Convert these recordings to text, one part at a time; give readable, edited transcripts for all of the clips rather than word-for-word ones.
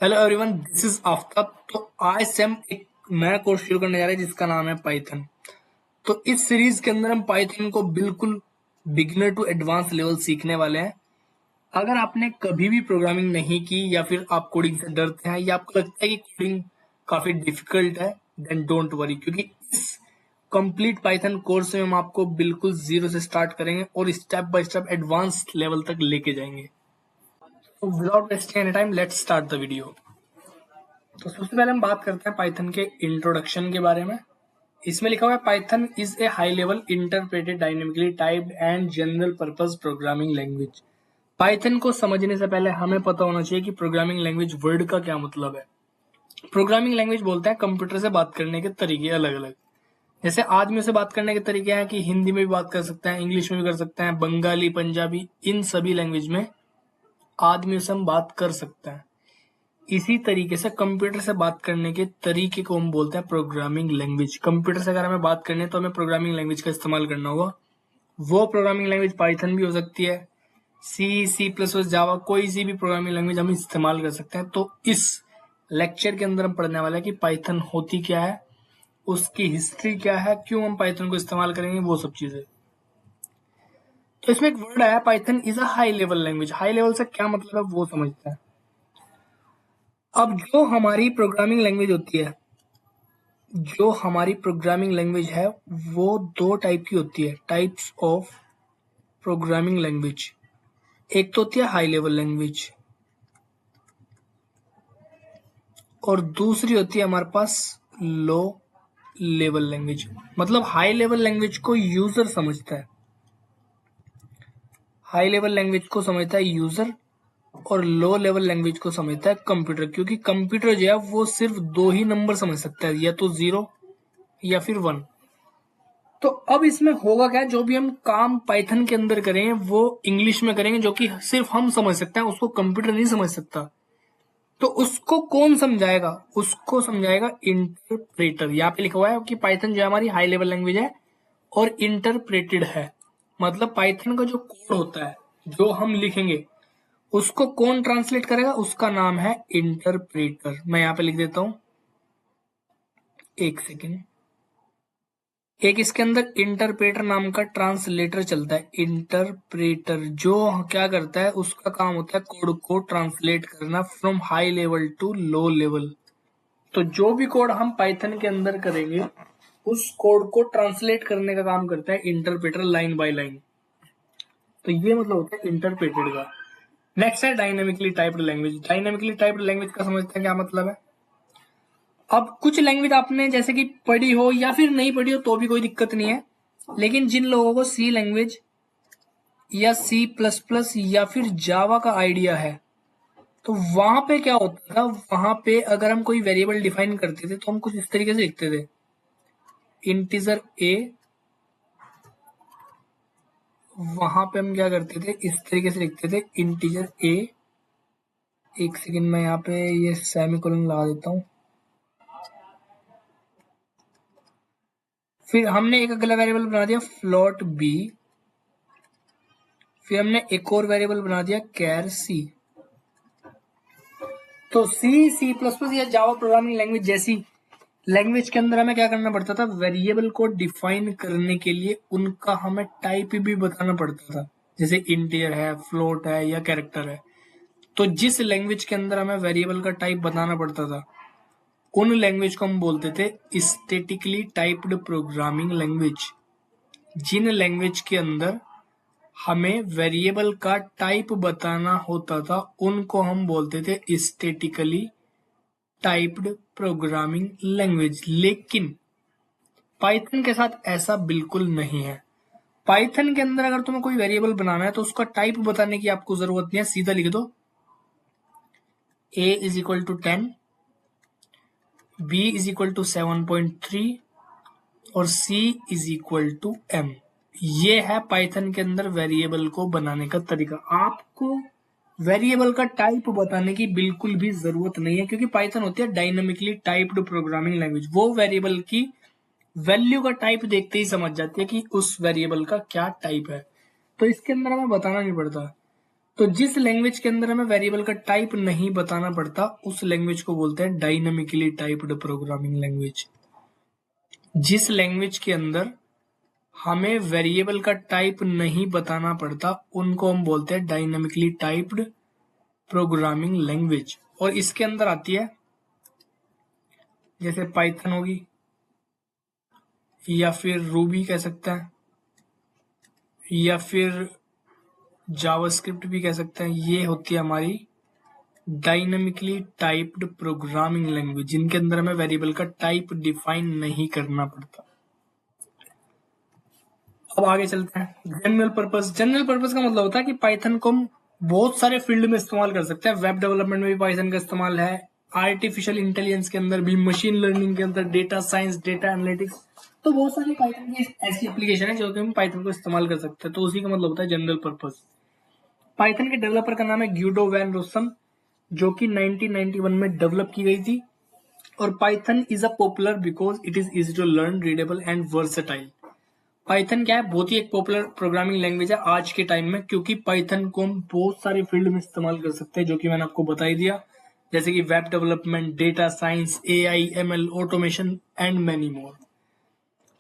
Hello everyone, this is Aftab. तो आज से हम एक नया कोर्स शुरू करने जा रहे हैं जिसका नाम है पाइथन। तो इस सीरीज के अंदर हम पाइथन को बिल्कुल बिगिनर टू एडवांस लेवल सीखने वाले हैं। अगर आपने कभी भी प्रोग्रामिंग नहीं की या फिर आप कोडिंग से डरते हैं या आपको लगता है कि कोडिंग काफी डिफिकल्ट है, देन डोंट वरी, क्योंकि इस कंप्लीट पाइथन कोर्स में हम आपको बिल्कुल जीरो से स्टार्ट करेंगे और step by step advance level तक लेके जाएंगे। तो without wasting any time, let's start the video. तो सबसे पहले हम बात करते हैं पाइथन के इंट्रोडक्शन के बारे में। इसमें लिखा हुआ है Python is a high level interpreted dynamically typed and general purpose programming language. Python को समझने से पहले हमें पता होना चाहिए कि प्रोग्रामिंग लैंग्वेज वर्ड का क्या मतलब है। प्रोग्रामिंग लैंग्वेज बोलते हैं कंप्यूटर से बात करने के तरीके अलग अलग। जैसे आदमियों से बात करने के तरीके हैं कि हिंदी में भी बात कर सकते हैं, इंग्लिश में भी कर सकते हैं, बंगाली, पंजाबी, इन सभी लैंग्वेज में आदमियों से हम बात कर सकते हैं। इसी तरीके से कंप्यूटर से बात करने के तरीके को हम बोलते हैं प्रोग्रामिंग लैंग्वेज। कंप्यूटर से अगर हमें बात करनी है तो हमें प्रोग्रामिंग लैंग्वेज का इस्तेमाल करना होगा। वो प्रोग्रामिंग लैंग्वेज पाइथन भी हो सकती है, C++, जावा, कोई सी भी प्रोग्रामिंग लैंग्वेज हम इस्तेमाल कर सकते हैं। तो इस लेक्चर के अंदर हम पढ़ने वाले हैं कि पाइथन होती क्या है, उसकी हिस्ट्री क्या है, क्यों हम पाइथन को इस्तेमाल करेंगे, वो सब चीजें। तो इसमें एक वर्ड आया, Python is a high level language. High level से क्या मतलब है वो समझते हैं। अब जो हमारी प्रोग्रामिंग लैंग्वेज है वो दो टाइप की होती है, टाइप्स ऑफ प्रोग्रामिंग लैंग्वेज। एक तो होती है हाई लेवल लैंग्वेज और दूसरी होती है हमारे पास लो लेवल लैंग्वेज। मतलब हाई लेवल लैंग्वेज को यूजर समझता है, हाई लेवल लैंग्वेज को समझता है यूजर, और लो लेवल लैंग्वेज को समझता है कंप्यूटर। क्योंकि कंप्यूटर जो है वो सिर्फ दो ही नंबर समझ सकता है, या तो 0 या फिर 1। तो अब इसमें होगा क्या, जो भी हम काम पाइथन के अंदर करेंगे वो इंग्लिश में करेंगे, जो कि सिर्फ हम समझ सकते हैं, उसको कंप्यूटर नहीं समझ सकता। तो उसको कौन समझाएगा? उसको समझाएगा इंटरप्रेटर। यहाँ पे लिखा हुआ है कि पाइथन जो हमारी हाई लेवल लैंग्वेज है और इंटरप्रेटेड है। मतलब पाइथन का जो कोड होता है जो हम लिखेंगे उसको कौन ट्रांसलेट करेगा, उसका नाम है इंटरप्रेटर। मैं यहाँ पे लिख देता हूं, एक सेकेंड। एक इसके अंदर इंटरप्रेटर नाम का ट्रांसलेटर चलता है। इंटरप्रेटर जो क्या करता है, उसका काम होता है कोड को ट्रांसलेट करना from high level to low level. तो जो भी कोड हम पाइथन के अंदर करेंगे उस कोड को ट्रांसलेट करने का काम करता है इंटरप्रेटर, लाइन बाय लाइन। तो ये मतलब होता है इंटरप्रेटेड का। नेक्स्ट है dynamically typed language. Dynamically typed language का समझते हैं क्या मतलब है। अब कुछ लैंग्वेज आपने जैसे कि पढ़ी हो या फिर नहीं पढ़ी हो तो भी कोई दिक्कत नहीं है, लेकिन जिन लोगों को सी लैंग्वेज या C++ या फिर जावा का आइडिया है, तो वहां पे क्या होता था, वहां पे अगर हम कोई वेरिएबल डिफाइन करते थे तो हम कुछ इस तरीके से लिखते थे, इंटीजर ए। वहां पे हम क्या करते थे, इस तरीके से लिखते थे इंटीजर ए। एक सेकंड, मैं यहाँ पे ये सेमीकोलन लगा देता हूँ। फिर हमने एक अगला वेरिएबल बना दिया फ्लोट बी। फिर हमने एक और वेरिएबल बना दिया कैर सी। तो C++ या जावा प्रोग्रामिंग लैंग्वेज जैसी लैंग्वेज के अंदर हमें क्या करना पड़ता था, वेरिएबल को डिफाइन करने के लिए उनका हमें टाइप भी बताना पड़ता था। जैसे इंटीजर है, फ्लोट है या कैरेक्टर है। तो जिस लैंग्वेज के अंदर हमें वेरिएबल का टाइप बताना पड़ता था उन लैंग्वेज को हम बोलते थे स्टैटिकली टाइप्ड प्रोग्रामिंग लैंग्वेज। जिन लैंग्वेज के अंदर हमें वेरिएबल का टाइप बताना होता था उनको हम बोलते थे स्टैटिकली टाइप्ड प्रोग्रामिंग लैंग्वेज। लेकिन पाइथन के साथ ऐसा बिल्कुल नहीं है। पाइथन के अंदर अगर तुम्हें कोई वेरिएबल बनाना है तो उसका टाइप बताने की आपको जरूरत नहीं है, सीधा लिख दो a=10, b=7.3 और c=m। ये है पाइथन के अंदर वेरिएबल को बनाने का तरीका। आपको वेरिएबल का टाइप बताने की बिल्कुल भी जरूरत नहीं है, क्योंकि पाइथन होती है डायनेमिकली टाइप्ड प्रोग्रामिंग लैंग्वेज। वो वेरिएबल की वैल्यू का टाइप देखते ही समझ जाती है कि उस वेरिएबल का क्या टाइप है। तो इसके अंदर हमें बताना नहीं पड़ता। तो जिस लैंग्वेज के अंदर हमें वेरिएबल का टाइप नहीं बताना पड़ता उस लैंग्वेज को बोलते हैं डायनामिकली टाइप्ड प्रोग्रामिंग लैंग्वेज। जिस लैंग्वेज के अंदर हमें वेरिएबल का टाइप नहीं बताना पड़ता उनको हम बोलते हैं डायनामिकली टाइप्ड प्रोग्रामिंग लैंग्वेज। और इसके अंदर आती है जैसे पाइथन होगी या फिर रूबी कह सकता है या फिर जावास्क्रिप्ट भी कह सकते हैं। ये होती है हमारी डायनामिकली टाइप्ड प्रोग्रामिंग लैंग्वेज जिनके अंदर हमें वेरिएबल का टाइप डिफाइन नहीं करना पड़ता। अब आगे चलते हैं जनरल पर्पस। जनरल पर्पस का मतलब होता है कि पाइथन को हम बहुत सारे फील्ड में इस्तेमाल कर सकते हैं। वेब डेवलपमेंट में भी पाइथन का इस्तेमाल है, आर्टिफिशियल इंटेलिजेंस के अंदर भी, मशीन लर्निंग के अंदर, डेटा साइंस, डेटा एनालिटिक्स, तो बहुत सारी पाइथन की ऐसी एप्लीकेशन है जो कि हम पाइथन को इस्तेमाल कर सकते हैं। तो उसी का मतलब होता है जनरल पर्पस। पाइथन के डेवलपर का नाम है ग्यूडो वैन रोसम जो कि 1991 में डेवलप की गई थी। और Python is a popular because it is easy to learn, readable and versatile. Python क्या है, बहुत ही एक पॉपुलर प्रोग्रामिंग लैंग्वेज है आज के टाइम में, क्योंकि पाइथन को हम बहुत सारे फील्ड में इस्तेमाल कर सकते हैं जो कि मैंने आपको बता ही दिया, जैसे कि web development, data science, AI, ML, automation and many more.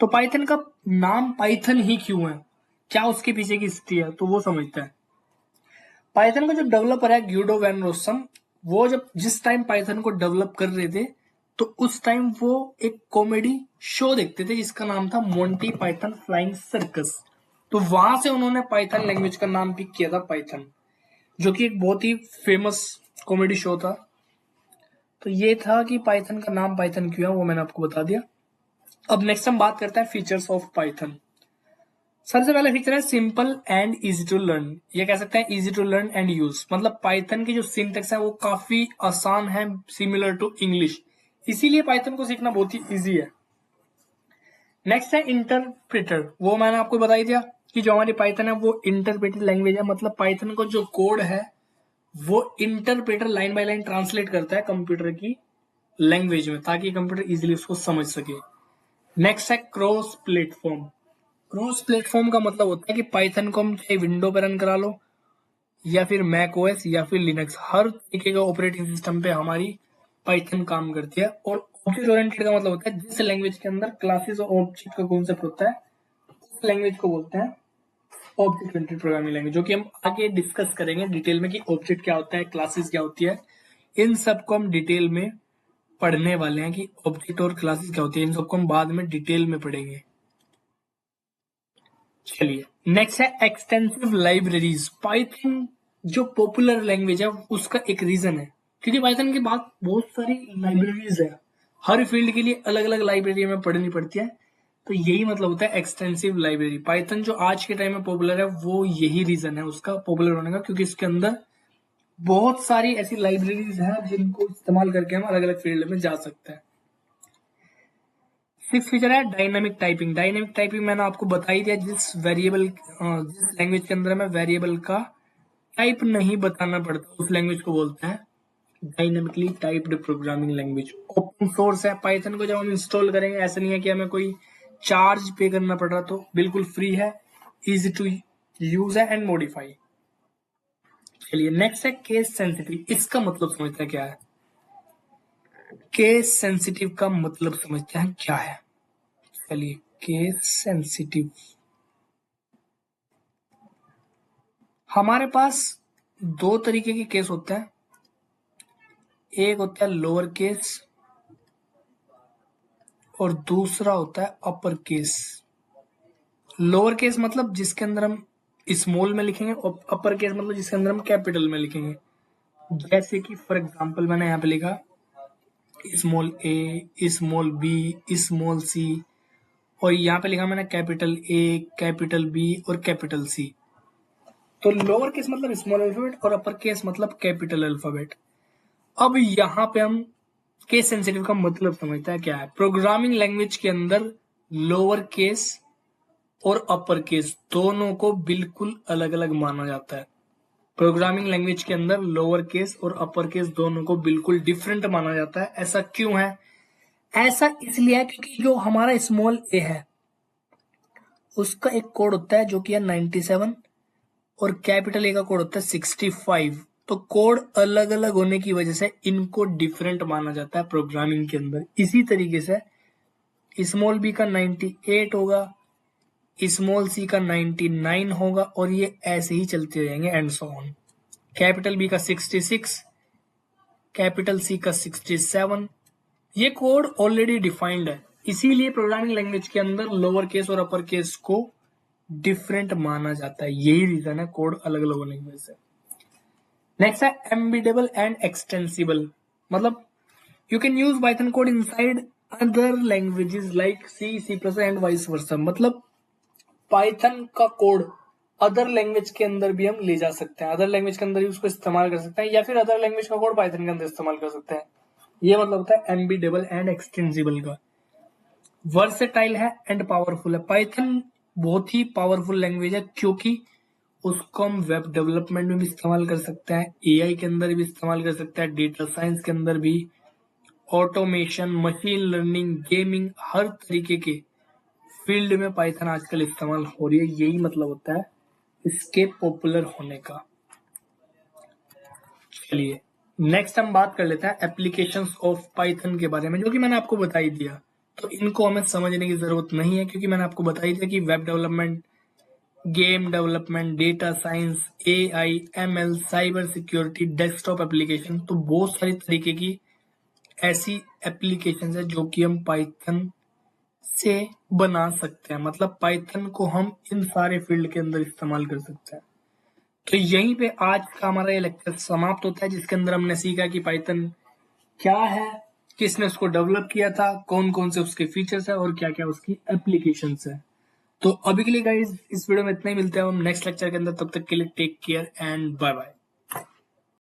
तो पाइथन का नाम पाइथन ही क्यों है, क्या उसके पीछे की स्थिति है, तो वो समझते हैं। पाइथन का जो डेवलपर है ग्यूडो वैन रोसम, वो जब जिस टाइम पाइथन को डेवलप कर रहे थे तो उस टाइम वो एक कॉमेडी शो देखते थे जिसका नाम था मोंटी पाइथन फ्लाइंग सर्कस। तो वहां से उन्होंने पाइथन लैंग्वेज का नाम पिक किया था पाइथन, जो कि एक बहुत ही फेमस कॉमेडी शो था। तो ये था कि पाइथन का नाम पाइथन क्यों है, वो मैंने आपको बता दिया। अब नेक्स्ट हम बात करते हैं फीचर्स ऑफ पाइथन। सबसे पहला फीचर है simple and easy to learn. ये कह सकते हैं easy to learn and use, मतलब पाइथन की जो सिंटेक्स है वो काफी आसान है, सिमिलर टू इंग्लिश, इसीलिए पाइथन को सीखना बहुत ही इजी है। नेक्स्ट है इंटरप्रेटर। वो मैंने आपको बता ही दिया कि जो हमारी पाइथन है वो इंटरप्रेटर लैंग्वेज है, मतलब पाइथन को जो कोड है वो interpreter line by line translate करता है कंप्यूटर की लैंग्वेज में ताकि कंप्यूटर इजिली उसको समझ सके। नेक्स्ट है क्रॉस प्लेटफॉर्म। क्रॉस प्लेटफॉर्म का मतलब होता है कि पाइथन को हम चाहे विंडो पे रन करा लो या फिर मैक ओएस या फिर लिनक्स, हर तरीके का ऑपरेटिंग सिस्टम पे हमारी पाइथन काम करती है। और ऑब्जेक्ट ओरिएंटेड का मतलब होता है जिस लैंग्वेज के अंदर क्लासेस और ऑब्जेक्ट का कॉन्सेप्ट होता है उस लैंग्वेज को बोलते हैं ऑब्जेक्ट ओरिएंटेड प्रोग्रामिंग लैंग्वेज, जो कि हम आगे डिस्कस करेंगे डिटेल में कि ऑब्जेक्ट क्या होता है, क्लासेस क्या होती है, इन सबको हम डिटेल में पढ़ने वाले हैं कि ऑब्जेक्ट और क्लासेस क्या होती है, इन सबको हम बाद में डिटेल में पढ़ेंगे। चलिए नेक्स्ट है एक्सटेंसिव लाइब्रेरीज। पाइथन जो पॉपुलर लैंग्वेज है उसका एक रीजन है क्योंकि पाइथन के बाद बहुत सारी लाइब्रेरीज है, हर फील्ड के लिए अलग अलग लाइब्रेरी हमें पढ़नी पड़ती है। तो यही मतलब होता है एक्सटेंसिव लाइब्रेरी। पाइथन जो आज के टाइम में पॉपुलर है वो यही रीजन है उसका पॉपुलर होने का, क्योंकि इसके अंदर बहुत सारी ऐसी लाइब्रेरीज हैं जिनको इस्तेमाल करके हम अलग अलग फील्ड में जा सकते हैं। सिक्स फीचर है डायनामिक टाइपिंग। डायनामिक टाइपिंग मैंने आपको बता ही दिया, जिस लैंग्वेज के अंदर हमें वेरिएबल का टाइप नहीं बताना पड़ता उस लैंग्वेज को बोलते हैं dynamically typed programming language. Open source है, पाइथन को जब हम इंस्टॉल करेंगे ऐसा नहीं है कि हमें कोई चार्ज पे करना पड़ रहा, तो बिल्कुल फ्री है, इजी टू यूज है एंड मॉडिफाई। चलिए नेक्स्ट है केस सेंसिटिव। इसका मतलब समझते हैं क्या है। केस सेंसिटिव का मतलब समझते हैं क्या है। चलिए केस सेंसिटिव, हमारे पास दो तरीके के केस होते हैं, एक होता है लोअर केस और दूसरा होता है अपर केस। लोअर केस मतलब जिसके अंदर हम स्मॉल में लिखेंगे और अपर केस मतलब जिसके अंदर हम कैपिटल में लिखेंगे। जैसे कि फॉर एग्जांपल मैंने यहाँ पे लिखा स्मॉल ए, स्मॉल बी, स्मॉल सी, और यहाँ पे लिखा मैंने कैपिटल ए, कैपिटल बी और कैपिटल सी। तो लोअर केस मतलब स्मॉल अल्फाबेट और अपर केस मतलब कैपिटल अल्फाबेट। अब यहाँ पे हम केस सेंसिटिव का मतलब समझता है क्या है। प्रोग्रामिंग लैंग्वेज के अंदर लोअर केस और अपर केस दोनों को बिल्कुल अलग अलग माना जाता है। प्रोग्रामिंग लैंग्वेज के अंदर लोअर केस और अपर केस दोनों को बिल्कुल डिफरेंट माना जाता है। ऐसा क्यों है? ऐसा इसलिए है क्योंकि जो हमारा स्मॉल ए है उसका एक कोड होता है जो कि है 97, और कैपिटल ए का कोड होता है 65। तो कोड अलग अलग होने की वजह से इनको डिफरेंट माना जाता है प्रोग्रामिंग के अंदर। इसी तरीके से स्मॉल बी का 98 होगा, स्मॉल सी का 99 होगा, और ये ऐसे ही चलते रहेंगे and so on. Capital B का 66, कैपिटल सी का 67। ये कोड ऑलरेडी डिफाइंड है, इसीलिए प्रोग्रामिंग लैंग्वेज के अंदर लोअर केस और अपर केस को डिफरेंट माना जाता है। यही रीजन है कोड अलग अलग होने की वजह से। नेक्स्ट है एम्बेडेबल एंड एक्सटेंसिबल, मतलब you can use Python code inside other languages like C, C plus and vice versa. मतलब पाइथन का कोड अदर लैंग्वेज के अंदर भी हम ले जा सकते हैं, अदर लैंग्वेज के अंदर भी उसको इस्तेमाल कर सकते हैं, या फिर अदर लैंग्वेज का कोड पाइथन के अंदर इस्तेमाल कर सकते हैं। ये मतलब होता है एम्बेडेबल एंड एक्सटेंसिबल का। वर्सेटाइल है एंड पावरफुल है। पाइथन बहुत ही पावरफुल लैंग्वेज है क्योंकि उसको हम वेब डेवलपमेंट में भी इस्तेमाल कर सकते हैं, एआई के अंदर भी इस्तेमाल कर सकते हैं, डेटा साइंस के अंदर भी, ऑटोमेशन, मशीन लर्निंग, गेमिंग, हर तरीके के फील्ड में पाइथन आजकल इस्तेमाल हो रही है। यही मतलब होता है इसके पॉपुलर होने का। चलिए नेक्स्ट हम बात कर लेते हैं एप्लीकेशंस ऑफ पाइथन के बारे में, जो कि मैंने आपको बता ही दिया, तो इनको हमें समझने की जरूरत नहीं है क्योंकि मैंने आपको बता ही दिया कि web development, game development, data science, AI, ML, cyber security, desktop application, तो बहुत सारी तरीके की ऐसी एप्लीकेशन है जो कि हम पाइथन से बना सकते हैं। मतलब पाइथन को हम इन सारे फील्ड के अंदर इस्तेमाल कर सकते हैं। तो यहीं पे आज का हमारा ये लेक्चर समाप्त होता है, जिसके अंदर हमने सीखा कि पाइथन क्या है, किसने उसको डेवलप किया था, कौन कौन से उसके फीचर्स है और क्या क्या उसकी एप्लीकेशंस है। तो अभी के लिए गाइस इस वीडियो में इतना ही, मिलते हैं हम नेक्स्ट लेक्चर के अंदर। तब तक के लिए take care and bye bye.